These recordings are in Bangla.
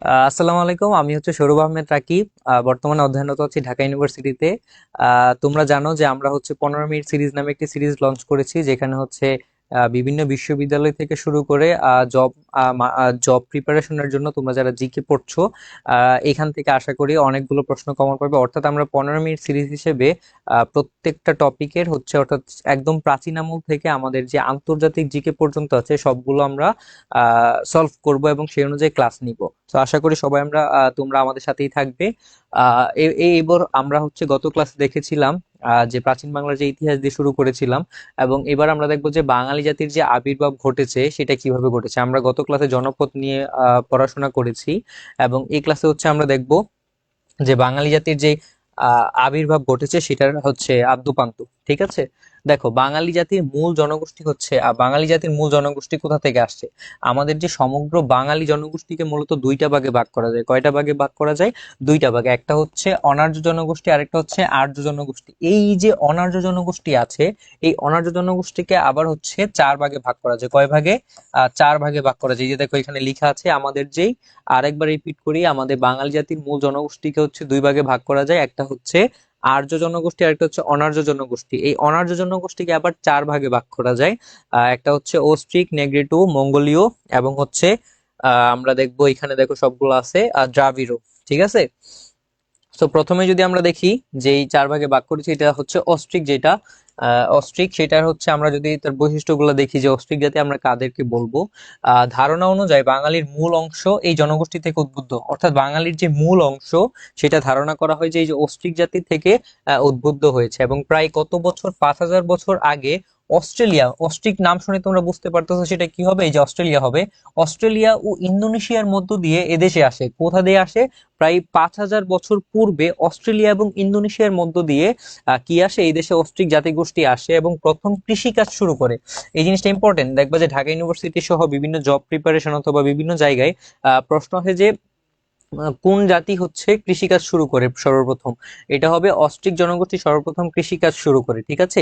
আসসালামু আলাইকুম। আমি হচ্ছে সৌরভ আহমেদ রাকিব। বর্তমানে অধ্যয়নরত আছি ঢাকা ইউনিভার্সিটিতে। তোমরা জানো যে আমরা হচ্ছে 15 মিনিট সিরিজ নামে একটি সিরিজ লঞ্চ করেছি, যেখানে হচ্ছে বিভিন্ন বিশ্ববিদ্যালয় থেকে শুরু করে জব জব প্রিপারেশনের জন্য তোমরা যারা জিকে পড়ছো, এখান থেকে আশা করি অনেকগুলো প্রশ্ন কমন পাবে। অর্থাৎ আমরা 15 মিনিট সিরিজ হিসেবে প্রত্যেকটা টপিকের হচ্ছে, অর্থাৎ একদম প্রাচীন আমল থেকে আমাদের যে আন্তর্জাতিক জিকে পর্যন্ত আছে সবগুলো আমরা সলভ করব এবং সেই অনুযায়ী ক্লাস নিব। তো আশা করি সবাই তোমরা আমাদের সাথেই থাকবে। এবার আমরা হচ্ছে গত ক্লাসে দেখেছিলাম যে প্রাচীন বাংলার যে ইতিহাস দিয়ে শুরু করেছিলাম, এবং এবার আমরা দেখবো যে বাঙালি জাতির যে আবির্ভাব ঘটেছে সেটা কিভাবে ঘটেছে। আমরা গত ক্লাসে জনপদ নিয়ে পড়াশোনা করেছি, এবং এই ক্লাসে হচ্ছে আমরা দেখব যে বাঙালি জাতির যে আবির্ভাব ঘটেছে সেটার হচ্ছে আদ্যোপান্ত। ঠিক আছে, দেখো বাঙালি জাতির মূল জনগোষ্ঠী হচ্ছে বাঙালি জাতির মূল জনগোষ্ঠী কোথা থেকে আসছে। আমাদের যে সমগ্র বাঙালি জনগোষ্ঠীকে মূলত দুইটা ভাগে ভাগ করা যায়। কয়টা ভাগে ভাগ করা যায়? দুইটা ভাগে। একটা হচ্ছে অনার্য জনগোষ্ঠী, আরেকটা হচ্ছে আর্য জনগোষ্ঠী। এই যে অনার্য জনগোষ্ঠী আছে, এই অনার্য জনগোষ্ঠীকে আবার হচ্ছে চার ভাগে ভাগ করা যায়। কয় ভাগে? চার ভাগে ভাগ করা যায়। এই যে দেখো এখানে লেখা আছে আমাদের যেই, আরেকবার রিপিট করি, আমাদের বাঙালি জাতির মূল জনগোষ্ঠীকে হচ্ছে দুই ভাগে ভাগ করা যায়। একটা হচ্ছে আর্য জনগোষ্ঠী, আরেকটা হচ্ছে অনার্য জনগোষ্ঠী। এই অনার্য জনগোষ্ঠীকে আবার চার ভাগে ভাগ করা যায়। একটা হচ্ছে অস্ট্রিক, নেগ্রিটো, মঙ্গোলীয়, এবং হচ্ছে আমরা দেখবো এখানে দেখো সবগুলো আছে দ্রাবিড়। ঠিক আছে, তো প্রথমে যদি আমরা দেখি যে এই চার ভাগে ভাগ করেছি, এটা হচ্ছে অস্ট্রিক। যেটা অস্ট্রিক সেটার হচ্ছে আমরা যদি তার বৈশিষ্ট্যগুলো দেখি যে অস্ট্রিক জাতি আমরা কাদেরকে বলবো। ধারণা অনুযায়ী বাঙালির মূল অংশ এই জনগোষ্ঠী থেকে উদ্বুদ্ধ। অর্থাৎ বাঙালির যে মূল অংশ সেটা ধারণা করা হয় যে এই যে অস্ট্রিক জাতি থেকে উদ্বুদ্ধ হয়েছে। এবং প্রায় কত বছর, 5,000 বছর আগে অস্ট্রেলিয়া, অস্ট্রিক নাম শুনে তোমরা বুঝতে পারতেছো সেটা কি হবে, এই যে অস্ট্রেলিয়া হবে। অস্ট্রেলিয়া ও ইন্দোনেশিয়ার মধ্য দিয়ে এদেশে আসে। কোথা দিয়ে আসে? প্রায় 5,000 বছর পূর্বে অস্ট্রেলিয়া এবং ইন্দোনেশিয়ার মধ্য দিয়ে কি আসে, এই দেশে অস্ট্রিক জাতিগোষ্ঠী আসে এবং প্রথম কৃষিকাজ শুরু করে। এই জিনিসটা ইম্পর্টেন্ট। দেখবা যে ঢাকা ইউনিভার্সিটি সহ বিভিন্ন জব প্রিপারেশন অথবা বিভিন্ন জায়গায় প্রশ্ন আসে যে কোন জাতি হচ্ছে কৃষিকাজ শুরু করে সর্বপ্রথম। এটা হবে অস্ট্রিক জনগোষ্ঠী সর্বপ্রথম কৃষিকাজ শুরু করে। ঠিক আছে,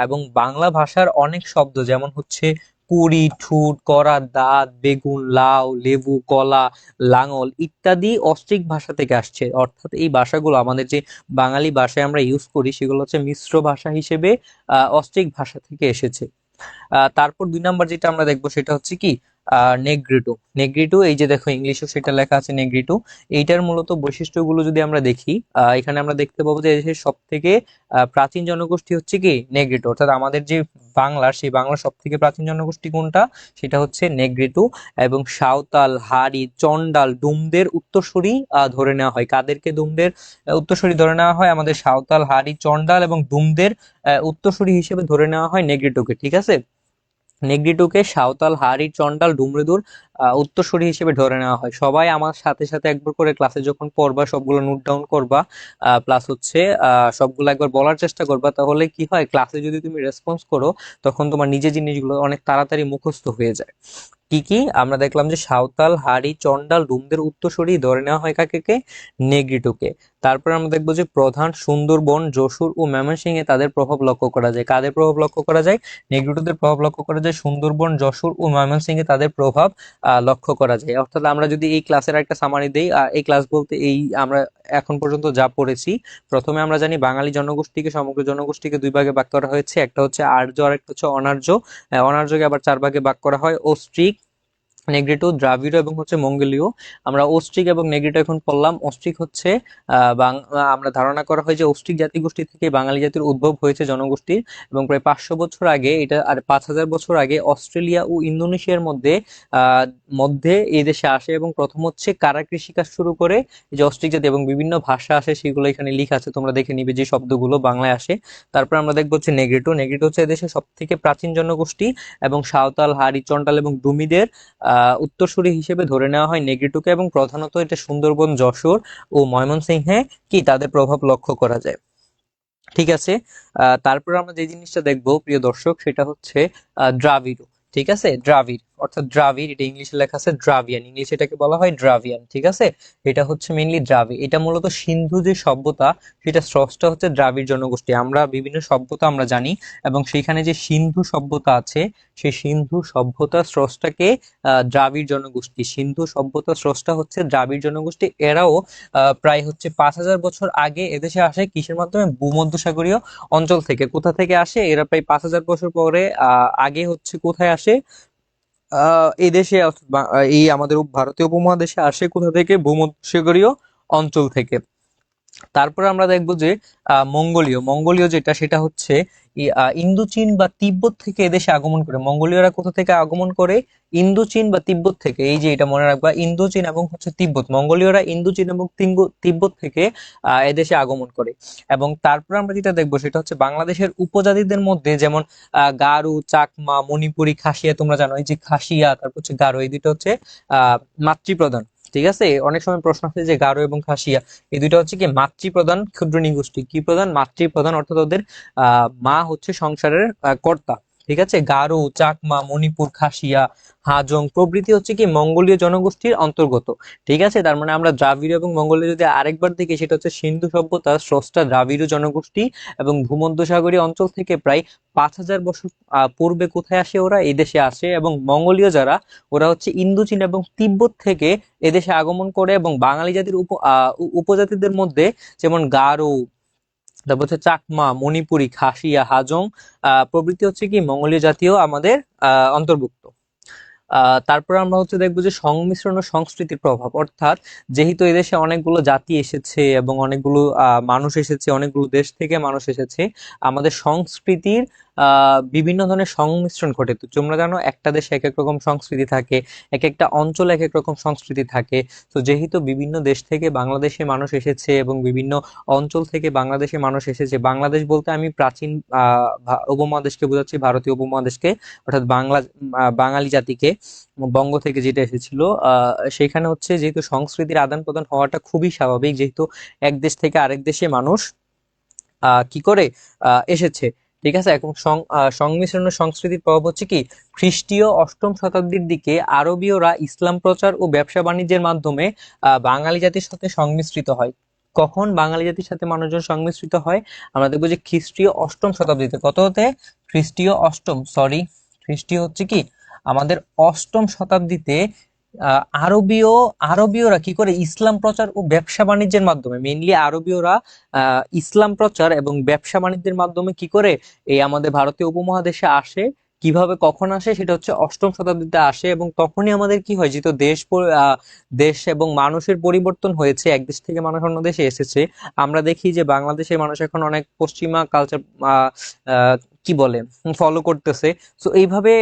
এবং বাংলা ভাষার অনেক শব্দ যেমন হচ্ছে কুড়ি, ঠুট, করা, দাঁত, বেগুন, লাউ, লেবু, কলা, লাঙল ইত্যাদি অস্ট্রিক ভাষা থেকে আসছে। অর্থাৎ এই ভাষাগুলো আমাদের যে বাঙালি ভাষায় আমরা ইউজ করি সেগুলো হচ্ছে মিশ্র ভাষা হিসেবে অস্ট্রিক ভাষা থেকে এসেছে। তারপর 2 নাম্বার যেটা আমরা দেখবো সেটা হচ্ছে কি, নেগ্রিটো। নেগ্রিটো, এই যে দেখো ইংলিশেও সেটা লেখা আছে নেগ্রিটো। এইটার মূলত বৈশিষ্ট্যগুলো যদি আমরা দেখি, এখানে আমরা দেখতে পাবো যে দেশের সব থেকে প্রাচীন জনগোষ্ঠী হচ্ছে কি নেগ্রিটো। অর্থাৎ আমাদের যে বাংলা, সেই বাংলার সব থেকে প্রাচীন জনগোষ্ঠী কোনটা? সেটা হচ্ছে নেগ্রিটো। এবং সাঁওতাল, হাড়ি, চন্ডাল, ডুমদের উত্তরসূরি ধরে নেওয়া হয়। কাদেরকে ডুমদের উত্তরসূরি ধরে নেওয়া হয়? আমাদের সাঁওতাল, হাড়ি, চন্ডাল এবং ডুমদের উত্তরসূরি হিসেবে ধরে নেওয়া হয় নেগ্রিটোকে। ঠিক আছে, নেগ্রিটোকে সাঁওতাল, হাড়ি, চন্ডাল, ডুমরেদুর উত্তরসূরি হিসেবে ধরে নেওয়া হয়। সবাই আমার সাথে সাথে একবার করে ক্লাসে যখন পড়বা সবগুলো নোট ডাউন করবা, প্লাস হচ্ছে সবগুলো একবার বলার চেষ্টা করবা। তাহলে কি হয়, ক্লাসে যদি তুমি রেসপন্স করো তখন তোমার নিজের জিনিসগুলো অনেক তাড়াতাড়ি মুখস্থ হয়ে যায়। কি কি আমরা দেখলাম যে সাঁওতাল, হাড়ি, চন্ডাল, ডুমদের উত্তরসূরি ধরে নেওয়া হয় কাকে কে? নেগ্রিটোকে। তারপর আমরা দেখবো যে প্রধান সুন্দরবন, যশোর ও ময়মনসিংহে তাদের প্রভাব লক্ষ্য করা যায়। কাদের প্রভাব লক্ষ্য করা যায়? নেগ্রিটোদের প্রভাব লক্ষ্য করা যায়। সুন্দরবন, যশোর ও ময়মনসিংহে তাদের প্রভাব লক্ষ্য করা যায়। অর্থাৎ আমরা যদি এই ক্লাসের একটা সামারি দেই, এই ক্লাস বলতে এই আমরা এখন পর্যন্ত যা পড়েছি, প্রথমে আমরা জানি বাঙালি জনগোষ্ঠীকে, সমগ্র জনগোষ্ঠীকে দুই ভাগে ভাগ করা হয়েছে। একটা হচ্ছে আর্য আর একটা হচ্ছে অনার্য। অনার্যকে আবার চার ভাগে ভাগ করা হয়, অস্ট্রিক, নেগ্রিটো, দ্রাবিড় এবং হচ্ছে মঙ্গোলীয়। আমরা অস্ট্রিক এবং নেগ্রিটো এখন পড়লাম। অস্ট্রিক হচ্ছে আমরা ধারণা করা হয় যে অস্ট্রিক জাতিগোষ্ঠী থেকে বাঙালি জাতির উদ্ভব হয়েছে জনগোষ্ঠীর। এবং প্রায় 500 বছর আগে এটা, আর 5,000 বছর আগে অস্ট্রেলিয়া ও ইন্দোনেশিয়ার মধ্যে আহ মধ্যে এই দেশে আসে। এবং প্রথম হচ্ছে কারা কৃষিকাজ শুরু করে, এই যে অস্ট্রিক জাতি, এবং বিভিন্ন ভাষা আসে সেগুলো এখানে লেখা আছে, তোমরা দেখে নিবে যে শব্দগুলো বাংলায় আসে। তারপর আমরা দেখবো হচ্ছে নেগ্রিটো। নেগ্রিটো হচ্ছে এদেশের সব থেকে প্রাচীন জনগোষ্ঠী, এবং সাঁওতাল, হাড়ি, চন্ডাল এবং ডুমিদের উত্তরসূরি হিসেবে ধরে নেওয়া হয় নেগ্রিটোকে। এবং প্রধানত এটা সুন্দরবন, যশোর ও ময়মনসিংহে কি তাদের প্রভাব লক্ষ্য করা যায়। ঠিক আছে, তারপর আমরা যে জিনিসটা দেখবো প্রিয় দর্শক সেটা হচ্ছে দ্রাবিড়। ঠিক আছে, দ্রাবিড় অর্থাৎ দ্রাবিড়, এটা ইংলিশে লেখা আছে দ্রাবিয়ান, ইংলিশে এটাকে বলা হয় দ্রাবিয়ান, ঠিক আছে। এটা হচ্ছে মেইনলি দ্রাবিড়, এটা মূলত সিন্ধু যে সভ্যতা সেটা স্রষ্টা হচ্ছে দ্রাবিড় জনগোষ্ঠী। আমরা বিভিন্ন সভ্যতা আমরা জানি, এবং সেইখানে যে সিন্ধু সভ্যতা আছে সেই সিন্ধু সভ্যতার স্রষ্টাকে দ্রাবিড় জনগোষ্ঠী, সিন্ধু সভ্যতার স্রষ্টা হচ্ছে দ্রাবিড় জনগোষ্ঠী। এরাও প্রায় হচ্ছে 5,000 বছর আগে এদেশে আসে কিসের মাধ্যমে? ভূমধ্যসাগরীয় অঞ্চল থেকে। কোথা থেকে আসে এরা? প্রায় 5,000 বছর পরে আগে হচ্ছে কোথায় আসে? এই দেশে এই আমাদের ভারতীয় উপমহাদেশে আসে কোথা থেকে? ভূমধ্যসাগরীয় অঞ্চল থেকে। তারপরে আমরা দেখবো যে মঙ্গোলীয়, মঙ্গোলীয় যেটা সেটা হচ্ছে ইন্দোচীন বা তিব্বত থেকে এদেশে আগমন করে। মঙ্গোলীয়রা কোথা থেকে আগমন করে? ইন্দোচীন বা তিব্বত থেকে। এই যে এটা মনে রাখবা, ইন্দোচীন এবং হচ্ছে তিব্বত, মঙ্গোলীয়রা ইন্দোচীন এবং তিব্বত থেকে এদেশে আগমন করে। এবং তারপর আমরা যেটা দেখবো সেটা হচ্ছে বাংলাদেশের উপজাতিদের মধ্যে, যেমন গারো, চাকমা, মণিপুরী, খাসিয়া, তোমরা জানো এই যে খাসিয়া তারপর হচ্ছে গারো, এই দুটো হচ্ছে মাতৃপ্রধান, ঠিক আছে। অনেক সময় প্রশ্ন আসে যে গারো এবং খাসিয়া এই দুইটা হচ্ছে কি মাতৃপ্রধান ক্ষুদ্র নৃগোষ্ঠী। কি প্রধান? মাতৃপ্রধান, অর্থাৎ ওদের মা হচ্ছে সংসারের কর্তা, ঠিক আছে। গারো, চাকমা, মণিপুর, খাসিয়া, হাজং প্রভৃতি হচ্ছে কি মঙ্গোলীয় জনগোষ্ঠীর অন্তর্গত, ঠিক আছে। তার মানে আমরা দ্রাবিড় এবং মঙ্গোলীয় যদি আরেকবার দেখি সেটা হচ্ছে সিন্ধু সভ্যতার স্রষ্টা দ্রাবিড় জনগোষ্ঠী, এবং ভূমধ্যসাগরীয় অঞ্চল থেকে প্রায় 5,000 বছর পূর্বে কোথায় আসে? ওরা এই দেশে আসে। এবং মঙ্গোলীয় যারা, ওরা হচ্ছে ইন্দোচীন এবং তিব্বত থেকে এদেশে আগমন করে, এবং বাঙালি জাতির উপজাতিদের মধ্যে যেমন গারো, তারপর হচ্ছে চাকমা, মণিপুরী, খাসিয়া, হাজং প্রভৃতি হচ্ছে কি মঙ্গোলীয় জাতীয় আমাদের অন্তর্ভুক্ত। তারপর আমরা হচ্ছে দেখবো যে সংমিশ্রণ ও সংস্কৃতির প্রভাব, অর্থাৎ যেহেতু এদেশে অনেকগুলো জাতি এসেছে এবং অনেকগুলো মানুষ এসেছে, অনেকগুলো দেশ থেকে মানুষ এসেছে, আমাদের সংস্কৃতির বিভিন্ন ধরনের সংমিশ্রণ ঘটে। তো তোমরা জানো একটা দেশে এক এক রকম সংস্কৃতি থাকে, এক একটা অঞ্চলে এক এক রকম সংস্কৃতি থাকে। তো যেহেতু বিভিন্ন দেশ থেকে বাংলাদেশে মানুষ এসেছে এবং বিভিন্ন অঞ্চল থেকে বাংলাদেশে মানুষ এসেছে, বাংলাদেশ বলতে আমি প্রাচীন উপমহাদেশকে বোঝাচ্ছি, ভারতীয় উপমহাদেশকে, অর্থাৎ বাঙালি জাতিকে, বঙ্গ থেকে যেটা এসেছিল। সেখানে হচ্ছে যেহেতু সংস্কৃতির আদান প্রদান হওয়াটা খুবই স্বাভাবিক, যেহেতু এক দেশ থেকে আরেক দেশে মানুষ কি করে এসেছে, ঠিক আছে। এখন সংমিশ্রণ ও সংস্কৃতির প্রভাব হচ্ছে কি খ্রিস্টীয় 8ম শতাব্দীর দিকে আরবীয়রা ইসলাম প্রচার ও ব্যবসা বাণিজ্যের মাধ্যমে বাঙালি জাতির সাথে সংমিশ্রিত হয়। কখন বাঙালি জাতির সাথে মানুষজন সংমিশ্রিত হয়? আমরা দেখবো যে খ্রিস্টীয় 8ম শতাব্দীতে। কত হতে? খ্রিস্টীয় অষ্টম, সরি, খ্রিস্টীয় হচ্ছে কি আমাদের 8ম শতাব্দীতে আরবীয়রা কি করে ইসলাম প্রচার ও ব্যবসা বাণিজ্যের মাধ্যমে, মেইনলি আরবীয়রা ইসলাম প্রচার এবং ব্যবসা বাণিজ্যের মাধ্যমে কি করে এই আমাদের ভারতীয় উপমহাদেশে আসে। কিভাবে, কখন আসে? সেটা হচ্ছে 8ম শতাব্দীতে আসে, এবং তখনই আমাদের কি হয়, যেহেতু দেশ এবং মানুষের পরিবর্তন হয়েছে, এক দেশ থেকে মানুষ অন্য দেশে এসেছে। আমরা দেখি যে বাংলাদেশের মানুষ এখন অনেক পশ্চিমা কালচার কি বলে ফলো করতেছে। তো এইভাবে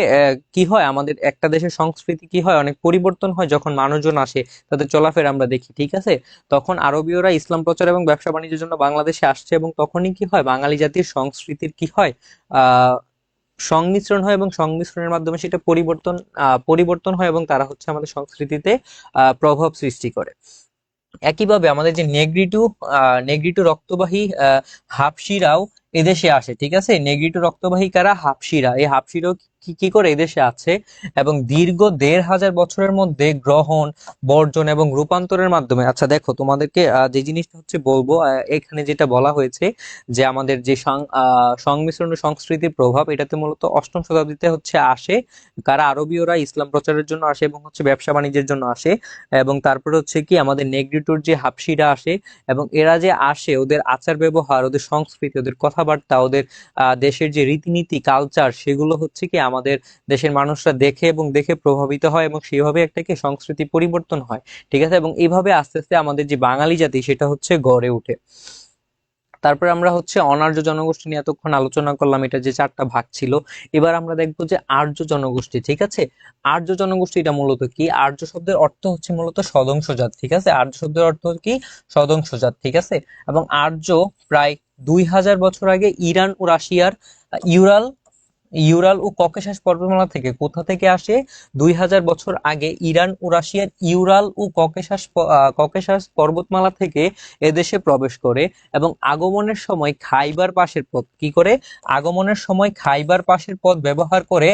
কি হয়, আমাদের একটা দেশের সংস্কৃতি কি হয়, অনেক পরিবর্তন হয় যখন মানুষজন আসে, তাদের চলাফেরা আমরা দেখি, ঠিক আছে। তখন আরবীয়রা ইসলাম প্রচার এবং ব্যবসা বাণিজ্যের জন্য বাংলাদেশে আসছে, এবং তখনই কি হয়, বাঙালি জাতির সংস্কৃতির কি হয়, আহ সংমিশ্রণ হয়, এবং সংমিশ্রণের মাধ্যমে সেটা পরিবর্তন হয়, এবং তারা হচ্ছে আমাদের সংস্কৃতিতে প্রভাব সৃষ্টি করে। একইভাবে আমাদের যে নেগ্রিটো রক্তবাহী হাবশিরাও এদেশে আসে, ঠিক আছে। নেগ্রিটো রক্তবাহী কারা? হাবশিরা। এই হাবশিরাও কি কি করে এদেশে আছে, এবং দীর্ঘ 1,500 বছরের মধ্যে গ্রহণ, বর্জন এবং রূপান্তরের মাধ্যমে, আচ্ছা দেখো তোমাদেরকে যে জিনিসটা হচ্ছে বলবো, এখানে যেটা বলা হয়েছে যে আমাদের যে সংমিশ্রণ ও সংস্কৃতির প্রভাব, এটাতে মূলত 8ম শতাব্দীতে হচ্ছে আসে। কারা? আরবীয়রা ইসলাম প্রচারের জন্য আসে এবং হচ্ছে ব্যবসা বাণিজ্যের জন্য আসে। এবং তারপরে হচ্ছে কি আমাদের নেগ্রিটোর যে হাবশিরা আসে, এবং এরা যে আসে, ওদের আচার ব্যবহার, ওদের সংস্কৃতি, ওদের কথাবার্তা, ওদের দেশের যে রীতিনীতি, কালচার, সেগুলো হচ্ছে কি আমাদের দেশের মানুষরা দেখে এবং দেখে প্রভাবিত হয়, এবং সেইভাবে একটা কি সংস্কৃতি পরিবর্তন হয়, ঠিক আছে। এবং এইভাবে আস্তে আস্তে আমাদের যে বাঙালি জাতি সেটা হচ্ছে গড়ে ওঠে। তারপরে আমরা হচ্ছে অনার্য জনগোষ্ঠী নিয়ে এতক্ষণ আলোচনা করলাম, এটা যে 4টা ভাগ ছিল। এবার আমরা দেখবো যে আর্য জনগোষ্ঠী, ঠিক আছে। আর্য জনগোষ্ঠী এটা মূলত কি? আর্য শব্দের অর্থ হচ্ছে মূলত সদংশজাত, ঠিক আছে। আর্য শব্দের অর্থ কি? সদংশজাত, ঠিক আছে। এবং আর্য প্রায় 2,000 বছর আগে ইরান ও রাশিয়ার ইউরাল ইউরাল ও ককেশাস পর্বতমালা থেকে কোথা থেকে আসে? 2000 বছর আগে ইরান ও রাশিয়ার ইউরাল ও ককেশাস পর্বতমালা থেকে এদেশে প্রবেশ করে এবং আগমনের সময় খাইবার পাসের পথ কি করে? আগমনের সময় খাইবার পাসের পথ ব্যবহার করে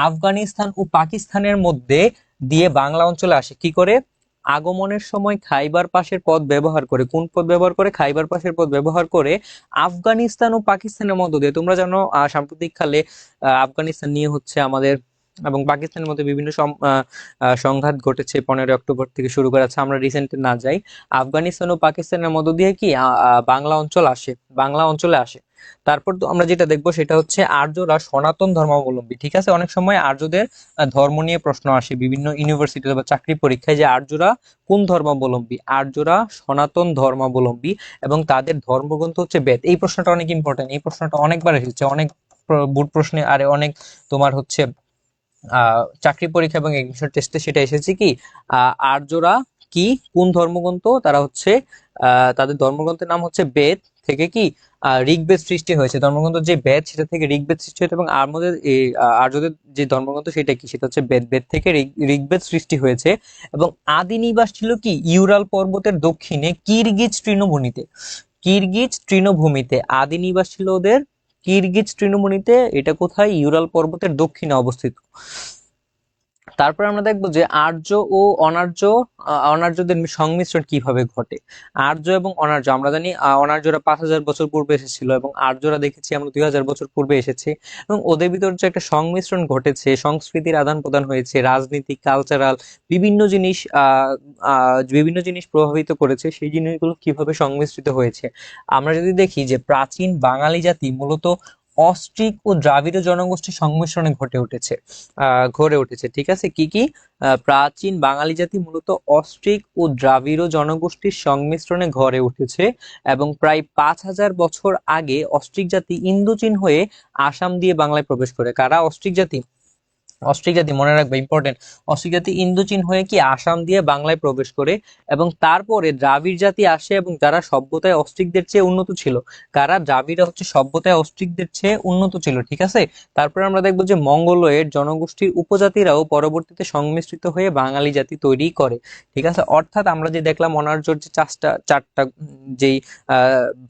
আফগানিস্তান ও পাকিস্তানের মধ্যে দিয়ে বাংলা অঞ্চলে আসে। কি করে? আগমনের সময় খাইবার পাসের পথ ব্যবহার করে, কোন পথ ব্যবহার করে? খাইবার পাসের পথ ব্যবহার করে আফগানিস্তান ও পাকিস্তানের মধ্য দিয়ে। তোমরা জানো সাম্প্রতিক কালে আফগানিস্তান নিয়ে হচ্ছে আমাদের এবং পাকিস্তানের মধ্যে বিভিন্ন সংঘাত ঘটেছে 15 অক্টোবর থেকে শুরু করে। আছে আমরা রিসেন্ট না যাই, আফগানিস্তান ও পাকিস্তানের মধ্য দিয়ে কি বাংলা অঞ্চল আসে, বাংলা অঞ্চলে আসে। তারপর তো আমরা যেটা দেখবো সেটা হচ্ছে আর্যরা সনাতন ধর্মাবলম্বী। ঠিক আছে, অনেক সময় আর্যদের ধর্ম নিয়ে প্রশ্ন আসে বিভিন্ন ইউনিভার্সিটিতে বা চাকরি পরীক্ষায়, যে আর্যরা কোন ধর্মাবলম্বী? আর্যরা সনাতন ধর্মাবলম্বী এবং তাদের ধর্মগ্রন্থ হচ্ছে বেদ। এই প্রশ্নটা অনেক ইম্পর্টেন্ট, এই প্রশ্নটা অনেকবার এসেছে, অনেক বোর্ড প্রশ্নে, আরে অনেক তোমার হচ্ছে চাকরি পরীক্ষা এবং এডমিশন টেস্টে সেটা এসেছে কি আর্যরা কি কোন ধর্মগ্রন্থ? তারা হচ্ছে তাদের ধর্মগ্রন্থের নাম হচ্ছে বেদ থেকে কি ঋগ্বেদ সৃষ্টি হয়েছে। ধর্মগ্রন্থ যে বেদ সেটা থেকে ঋগ্বেদ সৃষ্টি হয়েছে এবং আমাদের এই আর্যদের যে ধর্মগ্রন্থ সেটা কি? সেটা হচ্ছে বেদ। বেদ থেকে ঋগ্বেদ সৃষ্টি হয়েছে এবং আদি নিবাস ছিল কি ইউরাল পর্বতের দক্ষিণে কিরগিজ তৃণভূমিতে। কিরগিজ তৃণভূমিতে আদি নিবাস ছিল ওদের, কিরগিজ তৃণভূমিতে। এটা কোথায়? ইউরাল পর্বতের দক্ষিণে অবস্থিত। তারপর আমরা দেখবো যে আর্য ও অনার্য, অনার্যদের সংমিশ্রণ কিভাবে ঘটে। আর্য এবং অনার্য আমরা জানি অনার্যরা 5000 বছর পূর্বে এসেছিল এবং আর্যরা দেখেছি আমরা 2000 বছর পূর্বে এসেছে এবং ওদের ভিতর যে একটা সংমিশ্রণ ঘটেছে, সংস্কৃতির আদান প্রদান হয়েছে, রাজনীতি, কালচারাল বিভিন্ন জিনিস প্রভাবিত করেছে। সেই জিনিসগুলো কিভাবে সংমিশ্রিত হয়েছে আমরা যদি দেখি যে প্রাচীন বাঙালি জাতি মূলত অস্ট্রিক ও দ্রাবিড় জনগোষ্ঠীর সংমিশ্রণে গড়ে উঠেছে। ঠিক আছে, কি কি? প্রাচীন বাঙালি জাতি মূলত অস্ট্রিক ও দ্রাবিড় জনগোষ্ঠীর সংমিশ্রণে গড়ে উঠেছে এবং প্রায় 5000 বছর আগে অস্ট্রিক জাতি ইন্দোচীন হয়ে আসাম দিয়ে বাংলায় প্রবেশ করে। কারা? অস্ট্রিক জাতি। অস্ট্রিক জাতি মনে রাখবে, ইম্পর্টেন্ট। অস্ট্রিক জাতি ইন্দোচীন হয়ে কি আসাম দিয়ে বাংলায় প্রবেশ করে এবং তারপরে দ্রাবিড় জাতি আসে এবং যারা সভ্যতায় অস্ট্রিকদের চেয়ে উন্নত ছিল। কারা? দ্রাবিড়রা হচ্ছে সভ্যতায় অস্ট্রিকদের চেয়ে উন্নত ছিল। ঠিক আছে, তারপরে আমরা দেখবো যে মঙ্গোলয়েড জনগোষ্ঠীর উপজাতিরাও পরবর্তীতে সংমিশ্রিত হয়ে বাঙালি জাতি তৈরি করে। ঠিক আছে, অর্থাৎ আমরা যে দেখলাম অনার্যর যে চারটা যেই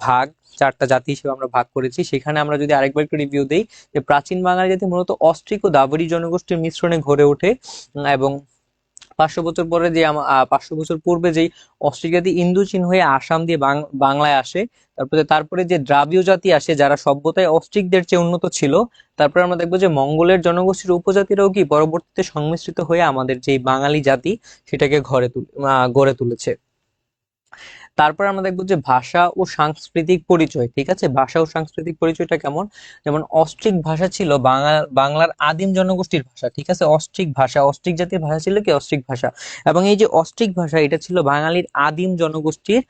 ভাগ, চারটা জাতি হিসেবে আমরা ভাগ করেছি, সেখানে আমরা যদি আরেকবার একটু রিভিউ দেই যে প্রাচীন বাঙালি জাতি মূলত অস্ট্রিক ও দাবরি জনগোষ্ঠীর মিশ্রণে গড়ে ওঠে এবং 500 বছর পরে যে 500 বছর পূর্বে যেই অস্ট্রিক জাতি ইন্দোচীন হয়ে আসাম দিয়ে বাংলায় আসে, তারপরে যে দ্রাবিড় জাতি আসে যারা সভ্যতায় অস্ট্রিকদের চেয়ে উন্নত ছিল। তারপরে আমরা দেখবো যে মঙ্গলের জনগোষ্ঠীর উপজাতিরাও কি পরবর্তীতে সংমিশ্রিত হয়ে আমাদের যে বাঙালি জাতি সেটাকে গড়ে তুলেছে। তারপর আমরা দেখবো যে ভাষা ও সাংস্কৃতিক পরিচয়। ঠিক আছে, ভাষা ও সাংস্কৃতিক পরিচয়টা কেমন? যেমন অস্ট্রিক ভাষা ছিল বাংলার আদিম জনগোষ্ঠীর ভাষা। ঠিক আছে, অস্ট্রিক ভাষা, অস্ট্রিক জাতির ভাষা ছিল কি অস্ট্রিক ভাষা এবং এই যে অস্ট্রিক ভাষা এটা ছিল বাঙালির আদিম জনগোষ্ঠীর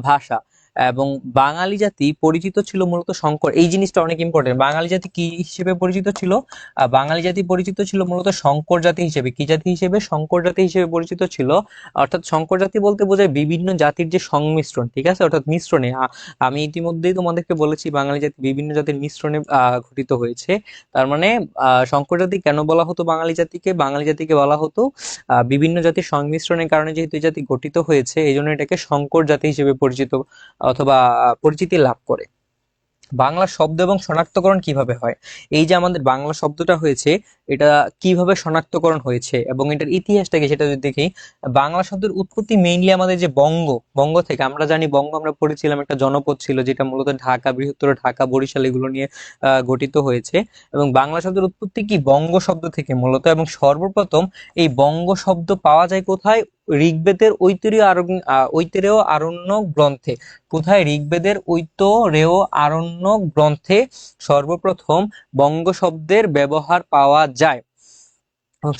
ভাষা এবং বাঙালি জাতি পরিচিত ছিল মূলত শঙ্কর। এই জিনিসটা অনেক ইম্পর্টেন্ট। বাঙালি জাতি কি হিসেবে পরিচিত ছিল? বাঙালি জাতি পরিচিত ছিল মূলত শঙ্কর জাতি হিসেবে। কি জাতি হিসেবে? শঙ্কর জাতি হিসেবে পরিচিত ছিল। অর্থাৎ শঙ্কর জাতি বলতে বোঝায় বিভিন্ন জাতির যে সংমিশ্রণ। ঠিক আছে, অর্থাৎ মিশ্রণে আমি ইতিমধ্যেই তোমাদেরকে বলেছি বাঙালি জাতি বিভিন্ন জাতির মিশ্রণে গঠিত হয়েছে। তার মানে শঙ্কর জাতি কেন বলা হতো বাঙালি জাতিকে? বাঙালি জাতিকে বলা হতো বিভিন্ন জাতির সংমিশ্রণের কারণে যেহেতু এই জাতি গঠিত হয়েছে, এই জন্য এটাকে শঙ্কর জাতি হিসেবে পরিচিত অথবা পরিচিতি লাভ করে। বাংলা শব্দ এবং শনাক্তকরণ কিভাবে হয়? এই যে আমাদের বাংলা শব্দটা হয়েছে, এটা কিভাবে শনাক্তকরণ হয়েছে এবং এটার ইতিহাসটা কি সেটা যদি দেখি। বাংলা শব্দের উৎপত্তি মেইনলি আমাদের যে বঙ্গ থেকে। আমরা জানি বঙ্গ আমরা পড়েছিলাম একটা জনপদ ছিল যেটা মূলত ঢাকা, বৃহত্তর ঢাকা, বরিশাল এগুলো নিয়ে গঠিত হয়েছে এবং বাংলা শব্দের উৎপত্তি কি বঙ্গ শব্দ থেকে মূলত। এবং সর্বপ্রথম এই বঙ্গ শব্দ পাওয়া যায় কোথায়? ঋগ্বেদের ঐতরেয় আরণ্যক গ্রন্থে। কোথায়? ঋগ্বেদের ঐতরেয় আরণ্যক গ্রন্থে সর্বপ্রথম বঙ্গ শব্দের ব্যবহার পাওয়া যায়।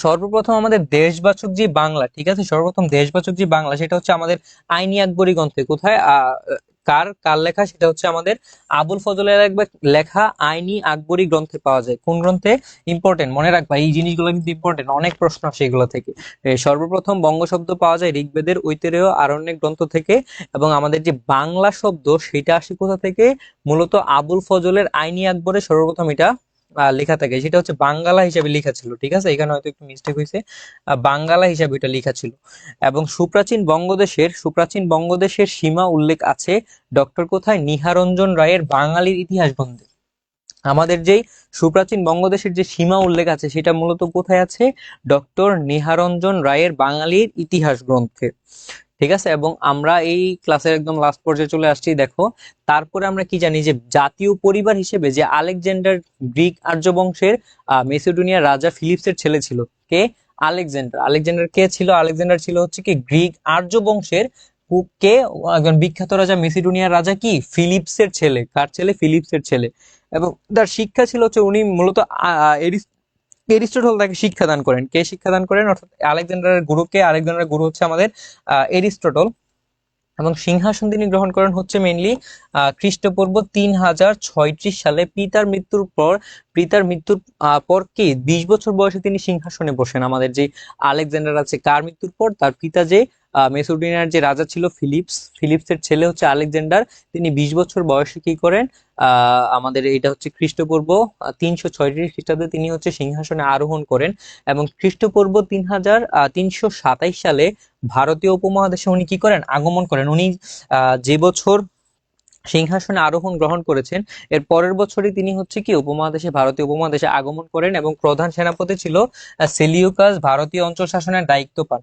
সর্বপ্রথম আমাদের দেশবাচক যে বাংলা, ঠিক আছে, সর্বপ্রথম দেশবাচক যে বাংলা সেটা হচ্ছে আমাদের আইনি আকবরী গ্রন্থে। কোথায়? কার লেখা? সেটা হচ্ছে আমাদের আবুল ফজলের লেখা আইনি আকবরী গ্রন্থে পাওয়া যায়। কোন গ্রন্থে? ইম্পর্টেন্ট, মনে রাখবা এই জিনিসগুলো কিন্তু ইম্পর্টেন্ট, অনেক প্রশ্ন আসে এগুলো থেকে। সর্বপ্রথম বঙ্গ শব্দ পাওয়া যায় ঋগ্বেদের ঐতরেয় আরণ্যক গ্রন্থ থেকে এবং আমাদের যে বাংলা শব্দ সেটা আসে কোথা থেকে? মূলত আবুল ফজলের আইনি আকবরে সর্বপ্রথম এটা লেখা থাকে, সেটা হচ্ছে বাঙ্গালা হিসাবে লেখা ছিল। ঠিক আছে, এখানে হয়তো একটু মিস্টেক হয়েছে, বাঙ্গালা হিসাবে এটা লেখা ছিল। এবং সুপ্রাচীন বঙ্গদেশের সীমা উল্লেখ আছে ডক্টর কোথায়, নিহারঞ্জন রায়ের বাঙালির ইতিহাস গ্রন্থে। আমাদের যেই সুপ্রাচীন বঙ্গদেশের যে সীমা উল্লেখ আছে সেটা মূলত কোথায় আছে, ডক্টর নিহারঞ্জন রায়ের বাঙালির ইতিহাস গ্রন্থে। ঠিক আছে, এবং আমরা এই ক্লাসের একদম লাস্ট পর্যায়ে চলে আসছি। দেখো, তারপরে আমরা কি জানি যে জাতীয় পরিবার হিসেবে যে আলেকজান্ডার গ্রিক আর্য বংশের মেসিডোনিয়ার রাজা ফিলিপসের ছেলে ছিল। কে? আলেকজান্ডার। আলেকজান্ডার কে ছিল? আলেকজান্ডার ছিল হচ্ছে কি গ্রিক আর্য বংশের কে একজন বিখ্যাত রাজা, মেসিডোনিয়ার রাজা কি ফিলিপসের ছেলে। কার ছেলে? ফিলিপসের ছেলে। এবং তার শিক্ষা ছিল হচ্ছে উনি মূলত এরিস্টটল তাকে শিক্ষাদান করেন। কে শিক্ষাদান করেন? অর্থাৎ আলেকজান্ডারের গুরু কে? আলেকজান্ডারের গুরু হচ্ছে আমাদের এরিস্টটল। এবং সিংহাসন তিনি গ্রহণ করেন হচ্ছে মেইনলি খ্রিস্টপূর্ব 3036 সালে। পিতার মৃত্যুর পর কি 20 বছর বয়সে তিনি সিংহাসনে বসেন। আমাদের যে আলেকজান্ডার আছে, কার মৃত্যুর পর? তার পিতা যে মেসোডোনিয়ার যে রাজা ছিল ফিলিপসের ছেলে হচ্ছে আলেকজান্ডার। তিনি 20 বছর বয়সে কি করেন, আমাদের এটা হচ্ছে খ্রিস্টপূর্ব 336 খ্রিস্টাব্দে তিনি হচ্ছে সিংহাসনে আরোহণ করেন। এবং খ্রিস্টপূর্ব 327 সালে ভারতীয় উপমহাদেশে উনি কি করেন, আগমন করেন। উনি যে বছর সিংহাসনে আরোহণ গ্রহণ করেছেন, এর পরের বছরই তিনি হচ্ছে কি ভারতীয় উপমহাদেশে আগমন করেন। এবং প্রধান সেনাপতি ছিল সেলিউকাস, ভারতীয় অঞ্চল শাসনের দায়িত্ব পান।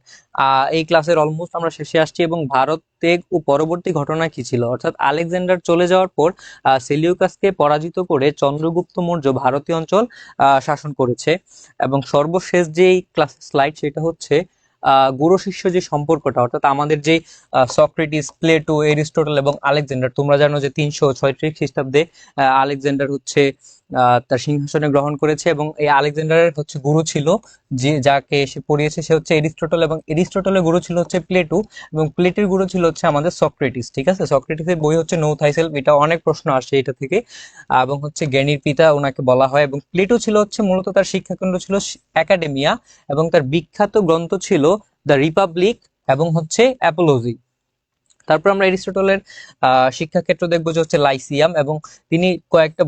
এই ক্লাসের অলমোস্ট আমরা শেষে আসছি। এবং ভারত ত্যাগ ও পরবর্তী ঘটনা কি ছিল, অর্থাৎ আলেকজান্ডার চলে যাওয়ার পর সেলিউকাসকে পরাজিত করে চন্দ্রগুপ্ত মৌর্য ভারতীয় অঞ্চল শাসন করেছে। এবং সর্বশেষ যে ক্লাসের স্লাইড, সেটা হচ্ছে গুরু শিষ্য যে সম্পর্কটা, অর্থাৎ আমাদের যে সক্রেটিস, প্লেটো, এরিস্টটল এবং আলেকজান্ডার। তোমরা জানো যে 336 খ্রিস্টাব্দে আলেকজান্ডার হচ্ছে তার সিংহাসনে গ্রহণ করেছে। এবং এই আলেকজান্ডারের হচ্ছে গুরু ছিল, যে যাকে সে পড়িয়েছে, সে হচ্ছে এরিস্টটল। এবং এরিস্টটলের গুরু ছিল হচ্ছে প্লেটো। এবং প্লেটোর গুরু ছিল হচ্ছে আমাদের সক্রেটিস। ঠিক আছে, সক্রেটিসের বই হচ্ছে নো থাইসেলফ, এটা অনেক প্রশ্ন আসে এটা থেকে। এবং হচ্ছে জ্ঞানীর পিতা ওনাকে বলা হয়। এবং প্লেটো ছিল হচ্ছে মূলত তার শিক্ষাকেন্দ্র ছিল একাডেমিয়া। এবং তার বিখ্যাত গ্রন্থ ছিল দ্য রিপাবলিক এবং হচ্ছে অ্যাপোলজি। তারপর আমরা এরিস্টটলের শিক্ষাক্ষেত্র দেখবো যে হচ্ছে লাইসিয়াম। এবং তিনি কয়েকটা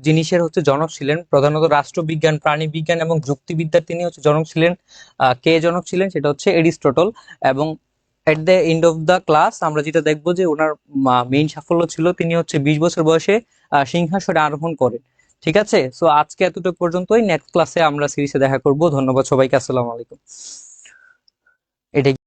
জিনিসের হচ্ছে জনক ছিলেন, প্রধানত রাষ্ট্রবিজ্ঞান, প্রাণীবিজ্ঞান এবং যুক্তিবিদ্যার তিনি হচ্ছে জনক ছিলেন। কে জনক ছিলেন? সেটা হচ্ছে এরিস্টটল। এবং at the end of the class আমরা যেটা দেখবো যে ওনার মেইন সাফল্য ছিল তিনি হচ্ছে 20 বছর বয়সে সিংহাসনে আরোহণ করেন। ঠিক আছে, সো আজকে এতটুকু পর্যন্তই। নেক্সট ক্লাসে আমরা সিরিজে দেখা করব। ধন্যবাদ সবাইকে, আসসালামু আলাইকুম। এটাই।